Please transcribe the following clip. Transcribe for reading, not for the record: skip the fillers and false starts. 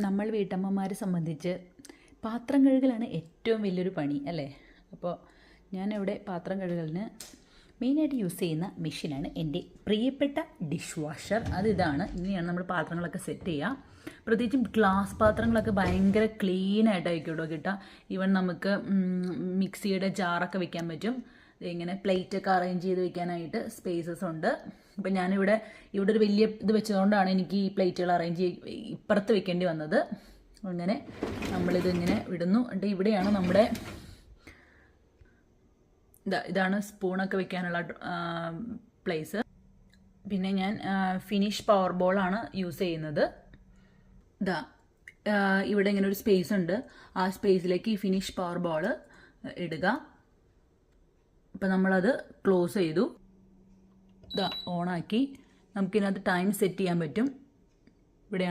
നമ്മൾ വീട്ടമ്മമാരെ സംബന്ധിച്ച് പാത്രം കഴുകലാണ് ഏറ്റവും വലിയൊരു പണി അല്ലേ. അപ്പോൾ ഞാനിവിടെ പാത്രം കഴുകലിന് മെയിനായിട്ട് യൂസ് ചെയ്യുന്ന മെഷീനാണ് എൻ്റെ പ്രിയപ്പെട്ട ഡിഷ് വാഷർ. ഇതാണ്. ഇനിയാണ് നമ്മൾ പാത്രങ്ങളൊക്കെ സെറ്റ് ചെയ്യുക. പ്രത്യേകിച്ചും ഗ്ലാസ് പാത്രങ്ങളൊക്കെ ഭയങ്കര ക്ലീനായിട്ടായിരിക്കും കിട്ടുക. ഈവൻ നമുക്ക് മിക്സിയുടെ ജാറൊക്കെ വെക്കാൻ പറ്റും. ഇങ്ങനെ പ്ലേറ്റൊക്കെ അറേഞ്ച് ചെയ്ത് വെക്കാനായിട്ട് സ്പേസസ് ഉണ്ട്. അപ്പം ഞാനിവിടെ ഒരു വലിയ ഇത് വെച്ചതുകൊണ്ടാണ് എനിക്ക് ഈ പ്ലേറ്റുകൾ അറേഞ്ച് ഇപ്പുറത്ത് വെക്കേണ്ടി വന്നത്. അങ്ങനെ നമ്മളിതിങ്ങനെ വിടുന്നു. എന്നിട്ട് ഇവിടെയാണ് നമ്മുടെ ഇതാണ് സ്പൂണൊക്കെ വെക്കാനുള്ള പ്ലേസ്. പിന്നെ ഞാൻ ഫിനിഷ് പവർ ബോളാണ് യൂസ് ചെയ്യുന്നത്. ഇവിടെ ഇങ്ങനെ ഒരു സ്പേസ് ഉണ്ട്. ആ സ്പേസിലേക്ക് ഈ ഫിനിഷ് പവർ ബോൾ ഇടുക. അപ്പം നമ്മളത് ക്ലോസ് ചെയ്തു. ഓണാക്കി നമുക്കിതിനകത്ത് ടൈം സെറ്റ് ചെയ്യാൻ പറ്റും.